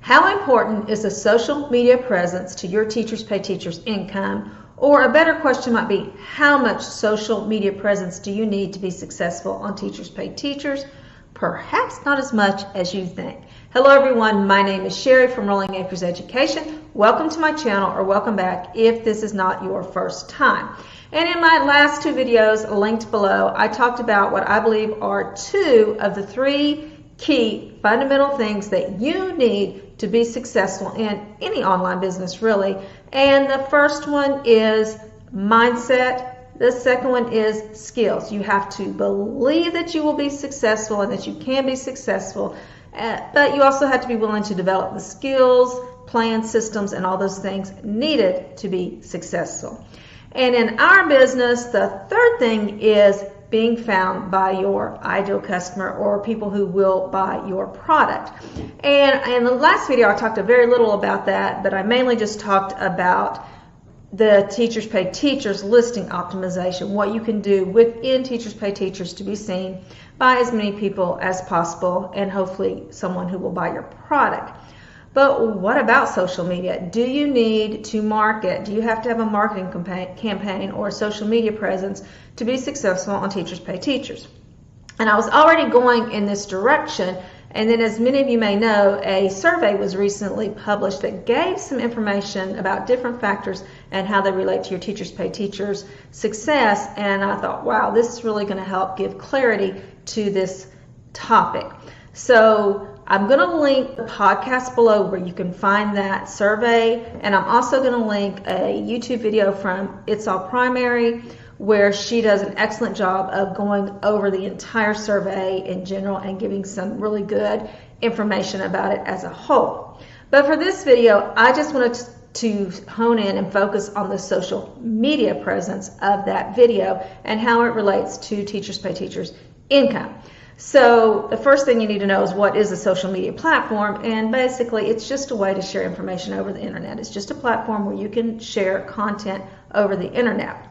How important is a social media presence to your Teachers Pay Teachers income? Or a better question might be, how much social media presence do you need to be successful on Teachers Pay Teachers? Perhaps not as much as you think. Hello everyone, my name is Sherry from Rolling Acres Education. Welcome to my channel, or welcome back if this is not your first time. And in my last two videos linked below, I talked about what I believe are two of the three key fundamental things that you need to be successful in any online business, really. And the first one is mindset. The second one is skills. You have to believe that you will be successful and that you can be successful, but you also have to be willing to develop the skills, plans, systems, and all those things needed to be successful. And in our business, the third thing is being found by your ideal customer or people who will buy your product. And in the last video, I talked a very little about that, but I mainly just talked about the Teachers Pay Teachers listing optimization, what you can do within Teachers Pay Teachers to be seen by as many people as possible and hopefully someone who will buy your product. But what about social media? Do you need to market? Do you have to have a marketing campaign or a social media presence to be successful on Teachers Pay Teachers? And I was already going in this direction, and then as many of you may know, a survey was recently published that gave some information about different factors and how they relate to your Teachers Pay Teachers success, and I thought, wow, this is really going to help give clarity to this topic. So I'm going to link the podcast below where you can find that survey, and I'm also going to link a YouTube video from It's All Primary where she does an excellent job of going over the entire survey in general and giving some really good information about it as a whole. But for this video, I just wanted to hone in and focus on the social media presence of that video and how it relates to Teachers Pay Teachers income. So the first thing you need to know is, what is a social media platform? And basically it's just a way to share information over the internet. It's just a platform where you can share content over the internet.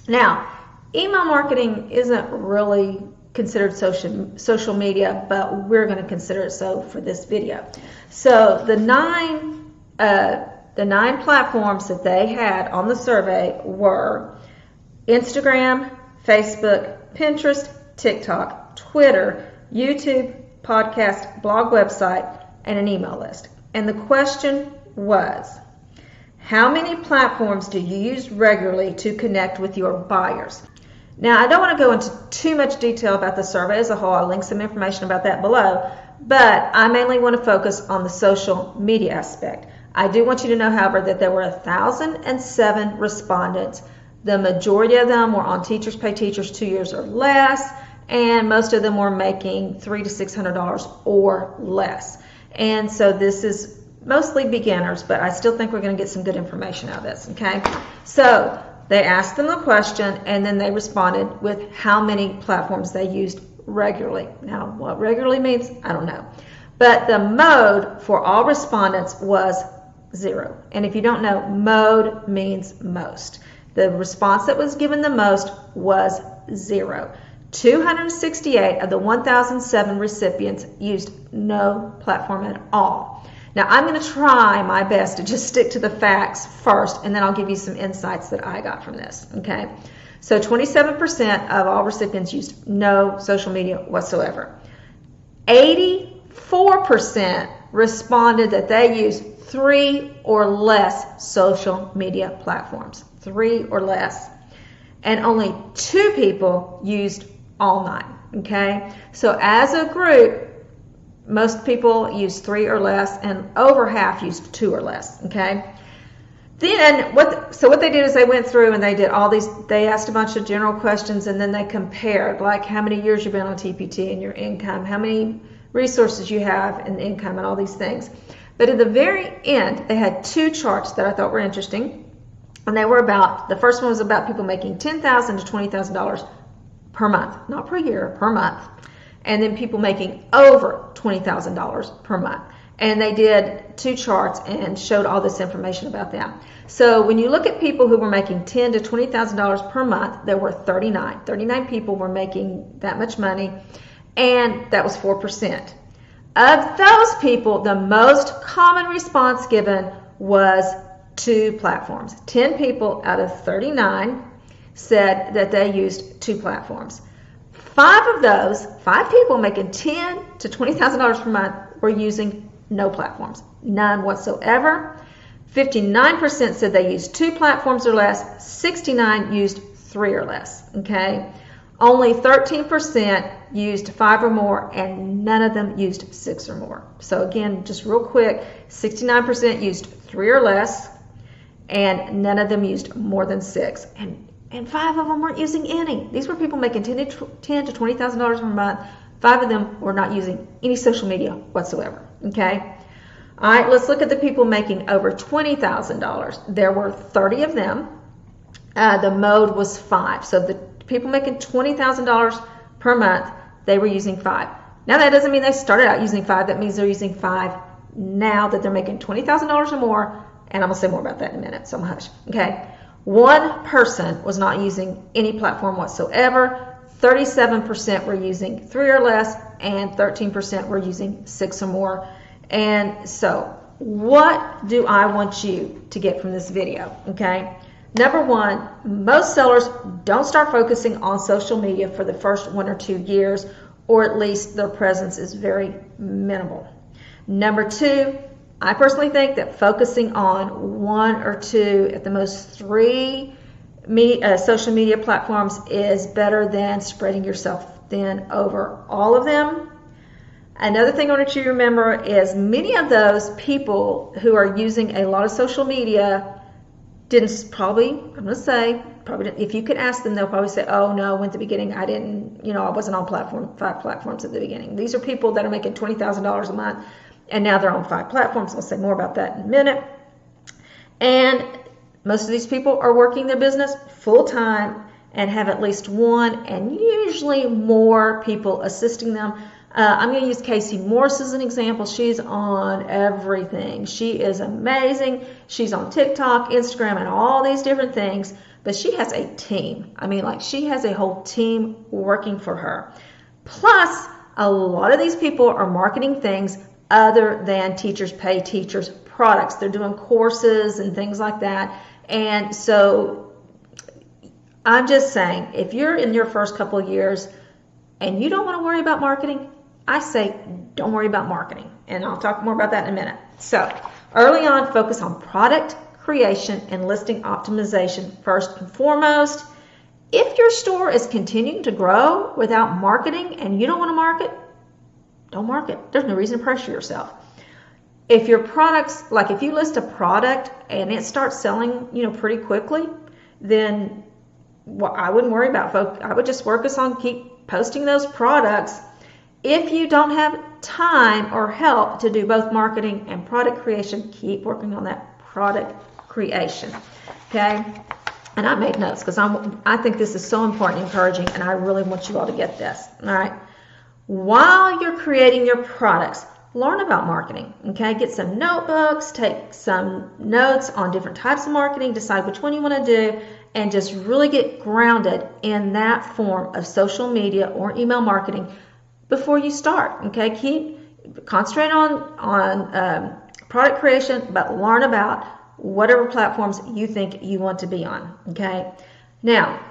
Now, email marketing isn't really considered social media, but we're going to consider it so for this video. So the nine platforms that they had on the survey were Instagram, Facebook, Pinterest, TikTok, Twitter, YouTube, podcast, blog website, and an email list. And the question was, how many platforms do you use regularly to connect with your buyers? Now, I don't want to go into too much detail about the survey as a whole. I'll link some information about that below, but I mainly want to focus on the social media aspect. I do want you to know, however, that there were 1,007 respondents. The majority of them were on Teachers Pay Teachers 2 years or less, and most of them were making $300 to $600 or less. And so this is mostly beginners, but I still think we're going to get some good information out of this, okay? So they asked them the question, and then they responded with how many platforms they used regularly. Now, what regularly means, I don't know. But the mode for all respondents was 0. And if you don't know, mode means most. The response that was given the most was 0. 268 of the 1,007 recipients used no platform at all. Now, I'm going to try my best to just stick to the facts first, and then I'll give you some insights that I got from this, okay? So 27% of all recipients used no social media whatsoever. 84% responded that they used 3 or less social media platforms, 3 or less. And only 2 people used all 9, okay? So as a group, most people used 3 or less, and over half used 2 or less, okay? Then what they did is they went through and they did all these, they asked a bunch of general questions, and then they compared, like how many years you've been on TPT and your income, how many resources you have and income, and all these things. But at the very end, they had 2 charts that I thought were interesting, and they were about, the first one was about people making $10,000 to $20,000 per month, not per year, per month. And then people making over $20,000 per month. And they did 2 charts and showed all this information about them. So when you look at people who were making $10,000 to $20,000 per month, there were 39 people were making that much money, and that was 4%. Of those people, the most common response given was 2 platforms. 10 people out of 39 said that they used 2 platforms. 5 of those, 5 people making $10,000 to $20,000 per month were using no platforms, none whatsoever. 59% said they used 2 platforms or less. 69% used 3 or less. Okay. Only 13% used 5 or more, and none of them used 6 or more. So again, just real quick, 69% used 3 or less, and none of them used more than 6. And 5 of them weren't using any. These were people making $10,000 to $20,000 per month. 5 of them were not using any social media whatsoever. Okay. All right, let's look at the people making over $20,000. There were 30 of them. The mode was 5. So the people making $20,000 per month, they were using 5. Now that doesn't mean they started out using 5. That means they're using 5 now that they're making $20,000 or more. And I'm going to say more about that in a minute, so I'm hush. Okay. 1 person was not using any platform whatsoever. 37% were using 3 or less, and 13% were using 6 or more. And so what do I want you to get from this video? Okay. Number 1, most sellers don't start focusing on social media for the first 1 or 2 years, or at least their presence is very minimal. Number 2, I personally think that focusing on 1 or 2, at the most 3 social media platforms is better than spreading yourself thin over all of them. Another thing I want you to remember is many of those people who are using a lot of social media didn't probably, if you could ask them, they'll probably say, oh no, at the beginning I didn't, I wasn't on 5 platforms at the beginning. These are people that are making $20,000 a month, and now they're on 5 platforms. I'll say more about that in a minute. And most of these people are working their business full time and have at least 1 and usually more people assisting them. I'm going to use Casey Morse as an example. She's on everything. She is amazing. She's on TikTok, Instagram, and all these different things. But she has a team. She has a whole team working for her. Plus, a lot of these people are marketing things other than Teachers Pay Teachers products. They're doing courses and things like that. And so I'm just saying, if you're in your first couple of years and you don't want to worry about marketing, I say don't worry about marketing, and I'll talk more about that in a minute. So early on, focus on product creation and listing optimization first and foremost. If your store is continuing to grow without marketing and you don't want to market, don't market. There's no reason to pressure yourself. If your products, if you list a product and it starts selling, pretty quickly, then I wouldn't worry about folks. I would just focus on keep posting those products. If you don't have time or help to do both marketing and product creation, keep working on that product creation. Okay? And I made notes because I think this is so important and encouraging, and I really want you all to get this. All right? While you're creating your products, learn about marketing. Okay? Get some notebooks, take some notes on different types of marketing, decide which one you want to do, and just really get grounded in that form of social media or email marketing before you start. Okay, concentrate on product creation, but learn about whatever platforms you think you want to be on. Okay, now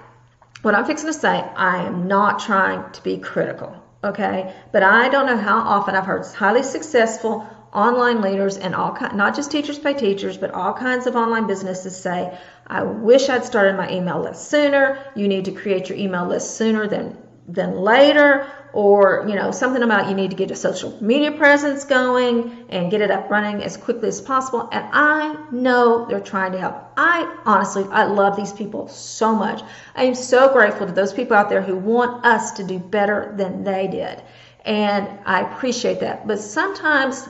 what I'm fixing to say, I am not trying to be critical. Okay, but I don't know how often I've heard highly successful online leaders and not just Teachers Pay Teachers, but all kinds of online businesses say, I wish I'd started my email list sooner. You need to create your email list sooner than later, or something about you need to get a social media presence going and get it up running as quickly as possible. And I know they're trying to help. I love these people so much. I am so grateful to those people out there who want us to do better than they did, and I appreciate that. But sometimes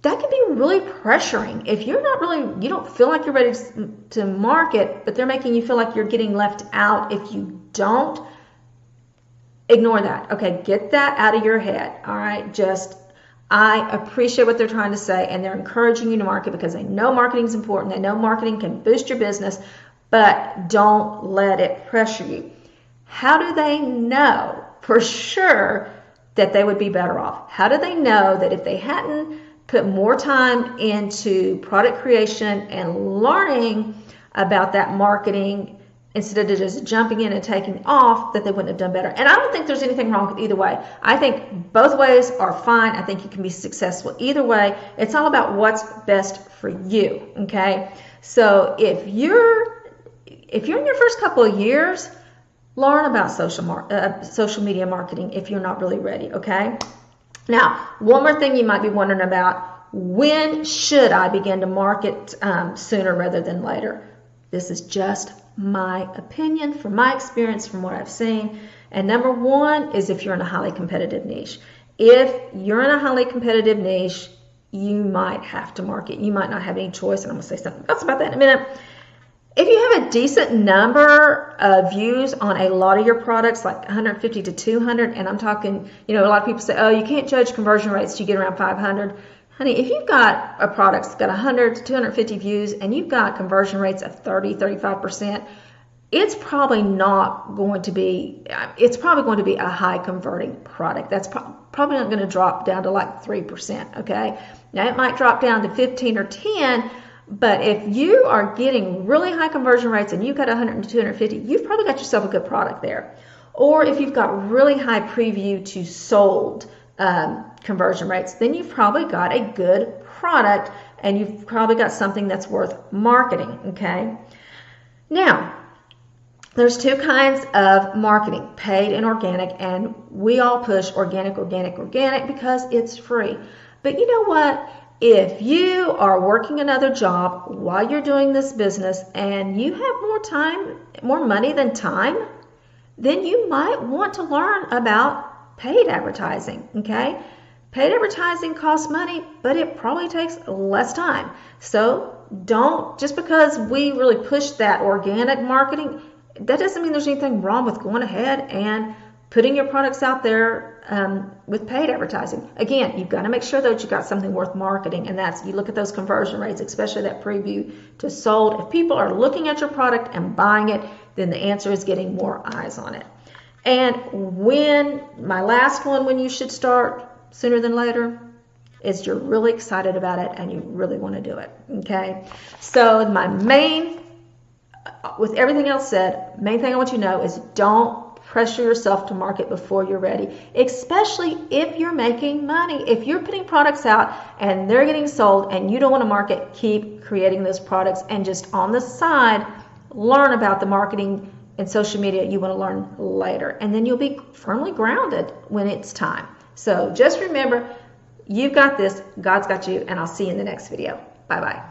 that can be really pressuring if you're you don't feel like you're ready to market, but they're making you feel like you're getting left out if you don't. Ignore that. Okay, get that out of your head. All right, I appreciate what they're trying to say, and they're encouraging you to market because they know marketing is important. They know marketing can boost your business, but don't let it pressure you. How do they know for sure that they would be better off? How do they know that if they hadn't put more time into product creation and learning about that marketing instead of just jumping in and taking off, that they wouldn't have done better? And I don't think there's anything wrong with either way. I think both ways are fine. I think you can be successful either way. It's all about what's best for you, okay? So if you're in your first couple of years, learn about social media marketing if you're not really ready, okay? Now, one more thing you might be wondering about: when should I begin to market sooner rather than later? This is just my opinion, from my experience, from what I've seen. And number one is if you're in a highly competitive niche. If you're in a highly competitive niche, you might have to market. You might not have any choice, and I'm going to say something else about that in a minute. If you have a decent number of views on a lot of your products, like 150 to 200, and I'm talking, a lot of people say, oh, you can't judge conversion rates till you get around 500. Honey, if you've got a product that's got 100 to 250 views and you've got conversion rates of 30, 35%, it's probably going to be a high converting product. That's probably not going to drop down to like 3%, okay? Now, it might drop down to 15 or 10, but if you are getting really high conversion rates and you've got 100 to 250, you've probably got yourself a good product there. Or if you've got really high preview to sold conversion rates, then you've probably got a good product and you've probably got something that's worth marketing, okay? Now, there's two kinds of marketing, paid and organic, and we all push organic because it's free. But you know what? If you are working another job while you're doing this business and you have more money than time, then you might want to learn about paid advertising, okay? Paid advertising costs money, but it probably takes less time. So just because we really push that organic marketing, that doesn't mean there's anything wrong with going ahead and putting your products out there with paid advertising. Again, you've got to make sure that you've got something worth marketing, and that's, you look at those conversion rates, especially that preview to sold. If people are looking at your product and buying it, then the answer is getting more eyes on it. And my last one, when you should start sooner than later, is you're really excited about it and you really want to do it, okay? So with everything else said, main thing I want you to know is don't pressure yourself to market before you're ready, especially if you're making money. If you're putting products out and they're getting sold and you don't want to market, keep creating those products and just on the side, learn about the marketing and social media you want to learn later. And then you'll be firmly grounded when it's time. So just remember, you've got this, God's got you, and I'll see you in the next video. Bye-bye.